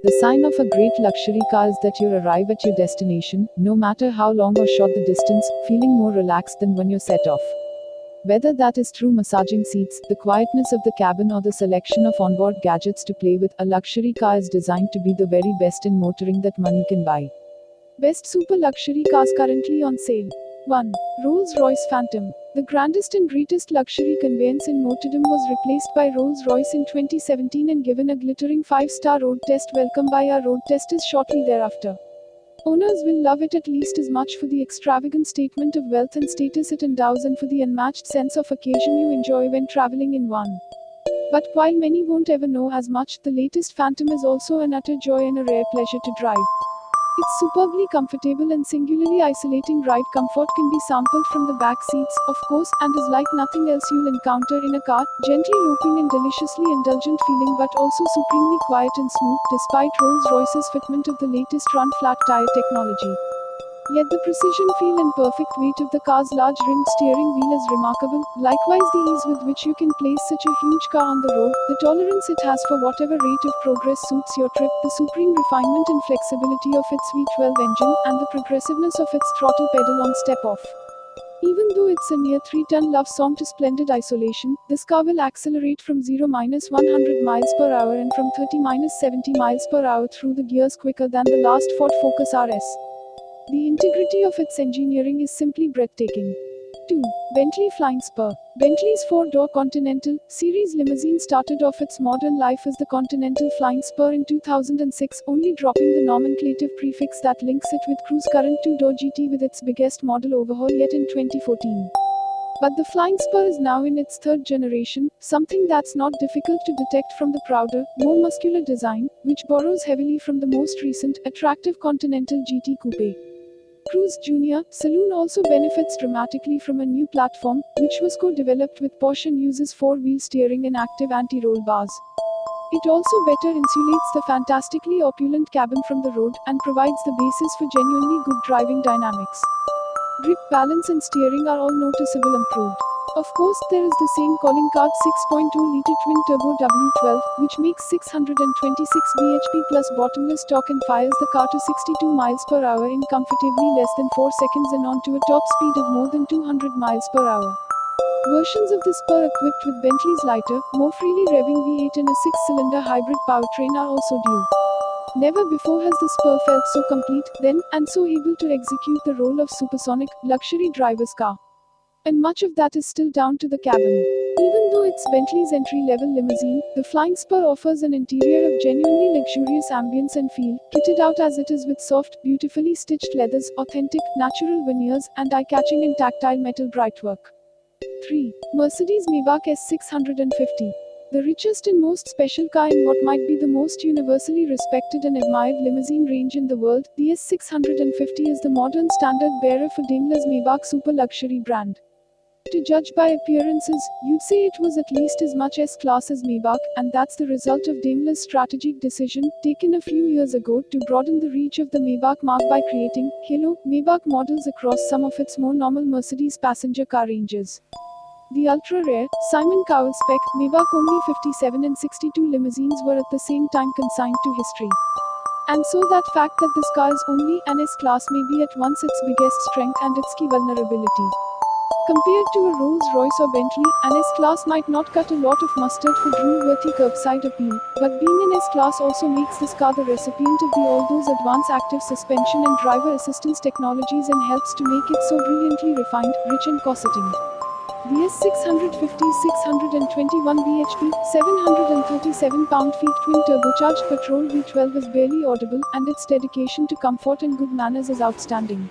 The sign of a great luxury car is that you arrive at your destination, no matter how long or short the distance, feeling more relaxed than when you set off. Whether that is through massaging seats, the quietness of the cabin, or the selection of onboard gadgets to play with, a luxury car is designed to be the very best in motoring that money can buy. Best super luxury cars currently on sale. 1. Rolls-Royce Phantom. The grandest and greatest luxury conveyance in motordom was replaced by Rolls-Royce in 2017 and given a glittering 5-star road test welcome by our road testers shortly thereafter. Owners will love it at least as much for the extravagant statement of wealth and status it endows and for the unmatched sense of occasion you enjoy when traveling in one. But while many won't ever know as much, the latest Phantom is also an utter joy and a rare pleasure to drive. Its superbly comfortable and singularly isolating ride comfort can be sampled from the back seats, of course, and is like nothing else you'll encounter in a car, gently loping and deliciously indulgent feeling but also supremely quiet and smooth, despite Rolls-Royce's fitment of the latest run-flat tire technology. Yet the precision feel and perfect weight of the car's large rimmed steering wheel is remarkable, likewise the ease with which you can place such a huge car on the road, the tolerance it has for whatever rate of progress suits your trip, the supreme refinement and flexibility of its V12 engine, and the progressiveness of its throttle pedal on step-off. Even though it's a near 3-ton love song to splendid isolation, this car will accelerate from 0-100 miles per hour and from 30-70 miles per hour through the gears quicker than the last Ford Focus RS. The integrity of its engineering is simply breathtaking. 2. Bentley Flying Spur. Bentley's 4-door Continental Series limousine started off its modern life as the Continental Flying Spur in 2006, only dropping the nomenclative prefix that links it with Cruise current 2-door GT with its biggest model overhaul yet in 2014. But the Flying Spur is now in its third generation, something that's not difficult to detect from the prouder, more muscular design, which borrows heavily from the most recent, attractive Continental GT Coupe. Cruise Junior Saloon also benefits dramatically from a new platform, which was co-developed with Porsche and uses 4-wheel steering and active anti-roll bars. It also better insulates the fantastically opulent cabin from the road, and provides the basis for genuinely good driving dynamics. Grip, balance and steering are all noticeably improved. Of course, there is the same calling card 6.2-liter twin-turbo W12, which makes 626 bhp plus bottomless torque and fires the car to 62 miles per hour in comfortably less than 4 seconds and onto a top speed of more than 200 miles per hour. Versions of the Spur equipped with Bentley's lighter, more freely revving V8 and a 6-cylinder hybrid powertrain are also due. Never before has the Spur felt so complete, then, and so able to execute the role of supersonic, luxury driver's car. And much of that is still down to the cabin. Even though it's Bentley's entry-level limousine, the Flying Spur offers an interior of genuinely luxurious ambience and feel, kitted out as it is with soft, beautifully stitched leathers, authentic, natural veneers, and eye-catching and tactile metal brightwork. 3. Mercedes-Maybach S650. The richest and most special car in what might be the most universally respected and admired limousine range in the world, the S650 is the modern standard-bearer for Daimler's Maybach super luxury brand. To judge by appearances, you'd say it was at least as much S-Class as Maybach, and that's the result of Daimler's strategic decision, taken a few years ago, to broaden the reach of the Maybach mark by creating Halo Maybach models across some of its more normal Mercedes passenger car ranges. The ultra-rare, Simon Cowell spec, Maybach only 57 and 62 limousines were at the same time consigned to history. And so that fact that this car is only an S-Class may be at once its biggest strength and its key vulnerability. Compared to a Rolls-Royce or Bentley, an S-Class might not cut a lot of mustard for drool-worthy curbside appeal, but being an S-Class also makes this car the recipient of all those advanced active suspension and driver assistance technologies and helps to make it so brilliantly refined, rich and corseting. The S650's 621 bhp, 737 pound-feet twin-turbocharged petrol V12 is barely audible, and its dedication to comfort and good manners is outstanding.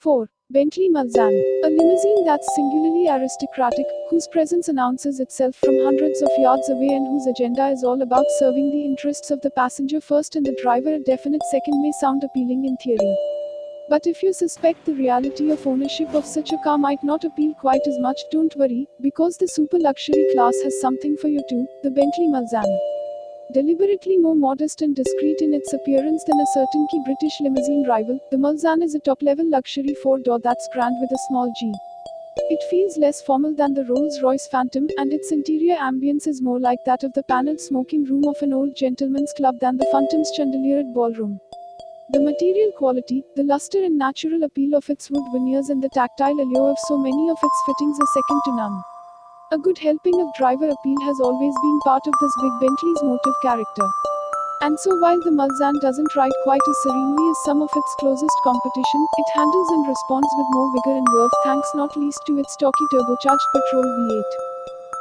4. Bentley Mulsanne. A limousine that's singularly aristocratic, whose presence announces itself from hundreds of yards away and whose agenda is all about serving the interests of the passenger first and the driver a definite second may sound appealing in theory. But if you suspect the reality of ownership of such a car might not appeal quite as much, don't worry, because the super luxury class has something for you too, the Bentley Mulsanne. Deliberately more modest and discreet in its appearance than a certain key British limousine rival, the Mulsanne is a top-level luxury 4-door that's grand with a small G. It feels less formal than the Rolls-Royce Phantom, and its interior ambience is more like that of the paneled smoking room of an old gentleman's club than the Phantom's chandeliered ballroom. The material quality, the luster and natural appeal of its wood veneers and the tactile allure of so many of its fittings is second to none. A good helping of driver appeal has always been part of this big Bentley's motive character. And so while the Mulsanne doesn't ride quite as serenely as some of its closest competition, it handles and responds with more vigor and verve, thanks not least to its stocky turbocharged petrol V8.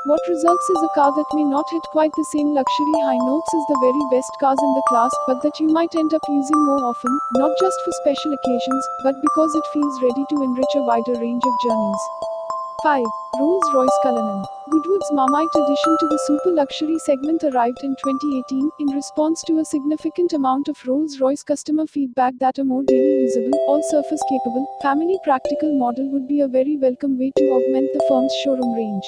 What results is a car that may not hit quite the same luxury high notes as the very best cars in the class, but that you might end up using more often, not just for special occasions, but because it feels ready to enrich a wider range of journeys. 5. Rolls-Royce Cullinan. Goodwood's Marmite addition to the super luxury segment arrived in 2018, in response to a significant amount of Rolls-Royce customer feedback that a more daily usable, all-surface capable, family practical model would be a very welcome way to augment the firm's showroom range.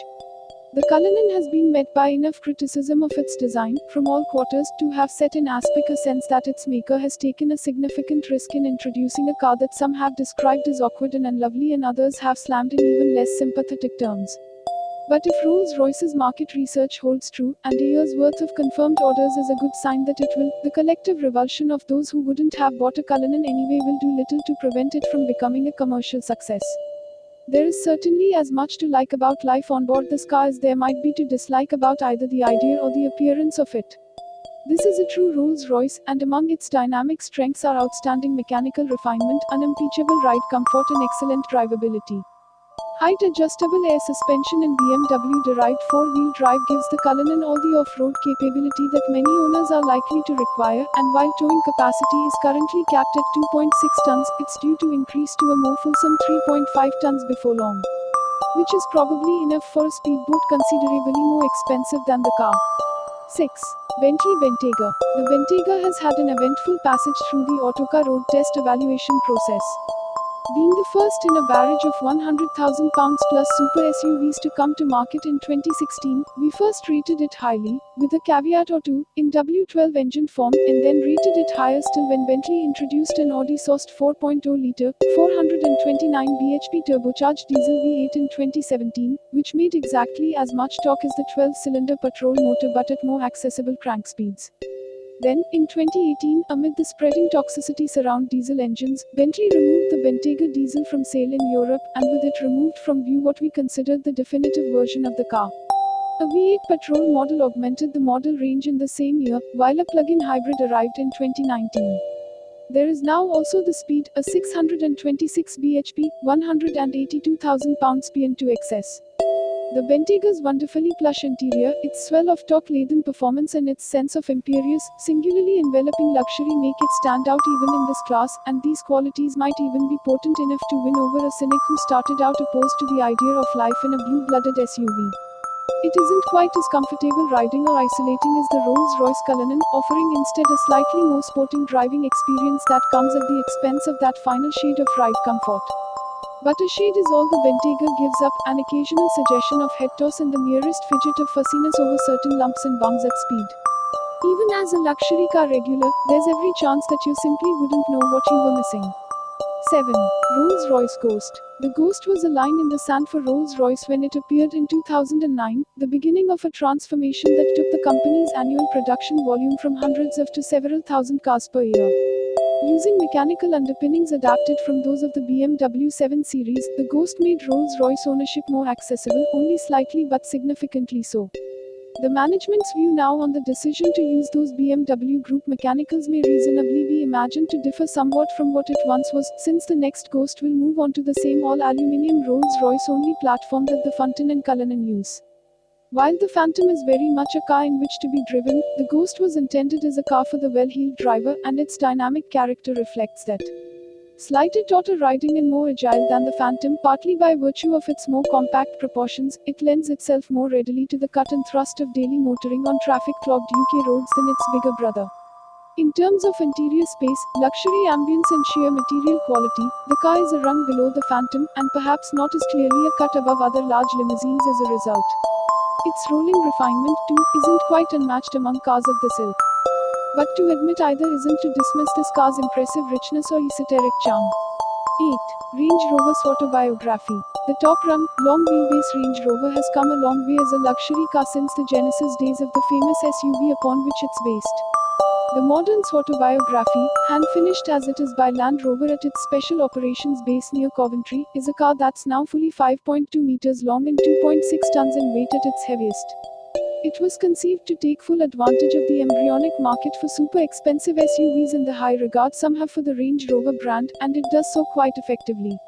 The Cullinan has been met by enough criticism of its design, from all quarters, to have set in aspic a sense that its maker has taken a significant risk in introducing a car that some have described as awkward and unlovely and others have slammed in even less sympathetic terms. But if Rolls-Royce's market research holds true, and a year's worth of confirmed orders is a good sign that it will, the collective revulsion of those who wouldn't have bought a Cullinan anyway will do little to prevent it from becoming a commercial success. There is certainly as much to like about life on board this car as there might be to dislike about either the idea or the appearance of it. This is a true Rolls-Royce, and among its dynamic strengths are outstanding mechanical refinement, unimpeachable ride comfort and excellent drivability. Height adjustable air suspension and BMW-derived four-wheel drive gives the Cullinan all the off-road capability that many owners are likely to require, and while towing capacity is currently capped at 2.6 tons, it's due to increase to a more fulsome 3.5 tons before long. Which is probably enough for a speedboat considerably more expensive than the car. 6. Bentley Bentayga. The Bentayga has had an eventful passage through the Autocar road test evaluation process. Being the first in a barrage of £100,000 plus super SUVs to come to market in 2016, we first rated it highly, with a caveat or two, in W12 engine form, and then rated it higher still when Bentley introduced an Audi-sourced 4.0-litre, 429 bhp turbocharged diesel V8 in 2017, which made exactly as much torque as the 12-cylinder petrol motor but at more accessible crank speeds. Then, in 2018, amid the spreading toxicity surround diesel engines, Bentley removed the Bentayga diesel from sale in Europe, and with it removed from view what we considered the definitive version of the car. A V8 petrol model augmented the model range in the same year, while a plug-in hybrid arrived in 2019. There is now also the Speed, a 626 bhp, 182,000 pounds-ps to excess. The Bentayga's wonderfully plush interior, its swell of torque-laden performance and its sense of imperious, singularly enveloping luxury make it stand out even in this class, and these qualities might even be potent enough to win over a cynic who started out opposed to the idea of life in a blue-blooded SUV. It isn't quite as comfortable riding or isolating as the Rolls-Royce Cullinan, offering instead a slightly more sporting driving experience that comes at the expense of that final shade of ride comfort. But a shade is all the Bentayga gives up, an occasional suggestion of head toss and the merest fidget of fussiness over certain lumps and bumps at speed. Even as a luxury car regular, there's every chance that you simply wouldn't know what you were missing. 7. Rolls-Royce Ghost. The Ghost was a line in the sand for Rolls-Royce when it appeared in 2009, the beginning of a transformation that took the company's annual production volume from hundreds of to several thousand cars per year. Using mechanical underpinnings adapted from those of the BMW 7 Series, the Ghost made Rolls-Royce ownership more accessible, only slightly but significantly so. The management's view now on the decision to use those BMW Group mechanicals may reasonably be imagined to differ somewhat from what it once was, since the next Ghost will move on to the same all-aluminium Rolls-Royce only platform that the Phantom and Cullinan use. While the Phantom is very much a car in which to be driven, the Ghost was intended as a car for the well-heeled driver, and its dynamic character reflects that. Slightly tauter riding and more agile than the Phantom, partly by virtue of its more compact proportions, it lends itself more readily to the cut and thrust of daily motoring on traffic-clogged UK roads than its bigger brother. In terms of interior space, luxury ambience and sheer material quality, the car is a rung below the Phantom, and perhaps not as clearly a cut above other large limousines as a result. Its rolling refinement, too, isn't quite unmatched among cars of this ilk. But to admit either isn't to dismiss this car's impressive richness or esoteric charm. 8. Range Rover's autobiography. The top-rung, long-wheelbase Range Rover has come a long way as a luxury car since the Genesis days of the famous SUV upon which it's based. The modern's autobiography, hand-finished as it is by Land Rover at its special operations base near Coventry, is a car that's now fully 5.2 meters long and 2.6 tons in weight at its heaviest. It was conceived to take full advantage of the embryonic market for super expensive SUVs and the high regard some have for the Range Rover brand, and it does so quite effectively.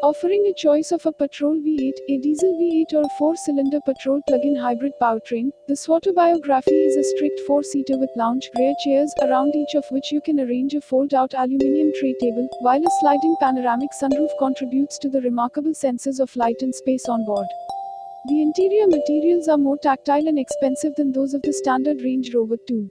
Offering a choice of a petrol V8, a diesel V8 or a 4-cylinder petrol plug-in hybrid powertrain, the Autobiography is a strict 4-seater with lounge, rear chairs, around each of which you can arrange a fold-out aluminium tray table, while a sliding panoramic sunroof contributes to the remarkable senses of light and space on board. The interior materials are more tactile and expensive than those of the standard Range Rover 2.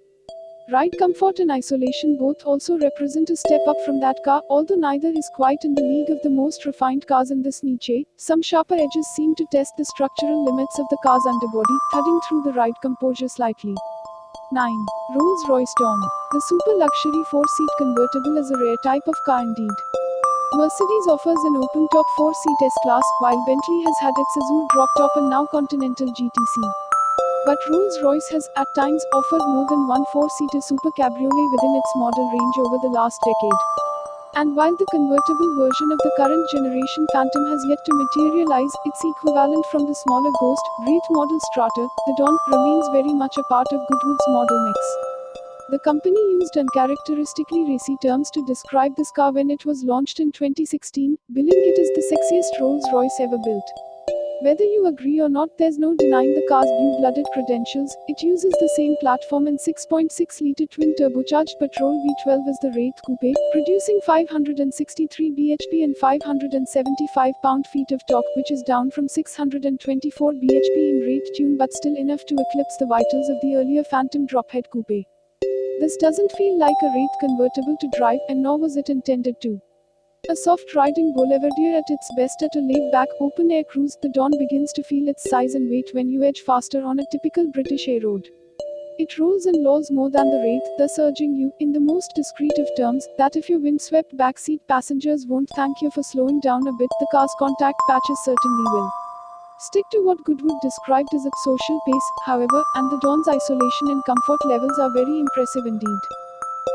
Ride comfort and isolation both also represent a step up from that car, although neither is quite in the league of the most refined cars in this niche. Some sharper edges seem to test the structural limits of the car's underbody, thudding through the ride composure slightly. 9. Rolls-Royce Dawn. The super luxury 4-seat convertible is a rare type of car indeed. Mercedes offers an open-top 4-seat S-Class, while Bentley has had its Azure drop-top and now Continental GTC. But Rolls-Royce has, at times, offered more than one 4-seater super cabriolet within its model range over the last decade. And while the convertible version of the current generation Phantom has yet to materialize, its equivalent from the smaller Ghost, Great model Strata, the Dawn, remains very much a part of Goodwood's model mix. The company used uncharacteristically racy terms to describe this car when it was launched in 2016, billing it as the sexiest Rolls-Royce ever built. Whether you agree or not, there's no denying the car's blue-blooded credentials. It uses the same platform and 6.6-litre twin-turbocharged petrol V12 as the Wraith Coupe, producing 563 bhp and 575 pound-feet of torque, which is down from 624 bhp in Wraith tune but still enough to eclipse the vitals of the earlier Phantom drophead coupe. This doesn't feel like a Wraith convertible to drive, and nor was it intended to. A soft-riding boulevardier at its best. At a laid-back, open-air cruise, the Dawn begins to feel its size and weight when you edge faster on a typical British air road. It rolls and lolls more than the Wraith, thus urging you, in the most discreet of terms, that if your windswept backseat passengers won't thank you for slowing down a bit, the car's contact patches certainly will. Stick to what Goodwood described as its social pace, however, and the Dawn's isolation and comfort levels are very impressive indeed.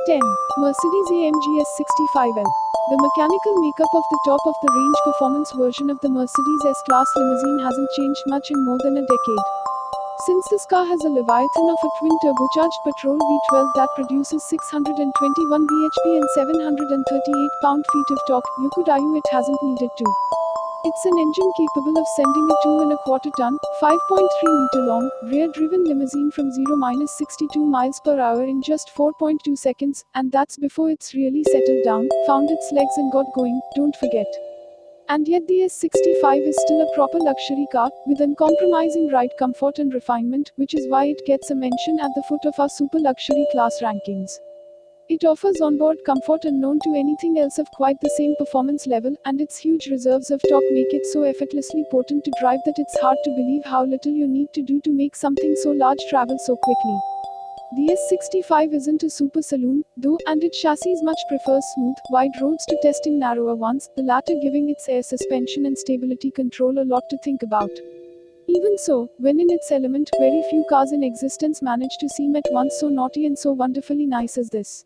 10. Mercedes-AMG S65L. The mechanical makeup of the top-of-the-range performance version of the Mercedes S-Class limousine hasn't changed much in more than a decade. Since this car has a leviathan of a twin-turbocharged petrol V12 that produces 621 bhp and 738 pound-feet of torque, you could argue it hasn't needed to. It's an engine capable of sending a 2.25-ton, 5.3-meter long, rear-driven limousine from 0-62 miles per hour in just 4.2 seconds, and that's before it's really settled down, found its legs and got going, don't forget. And yet the S65 is still a proper luxury car, with uncompromising ride comfort and refinement, which is why it gets a mention at the foot of our super luxury class rankings. It offers onboard comfort unknown to anything else of quite the same performance level, and its huge reserves of torque make it so effortlessly potent to drive that it's hard to believe how little you need to do to make something so large travel so quickly. The S65 isn't a super saloon, though, and its chassis much prefers smooth, wide roads to testing narrower ones, the latter giving its air suspension and stability control a lot to think about. Even so, when in its element, very few cars in existence manage to seem at once so naughty and so wonderfully nice as this.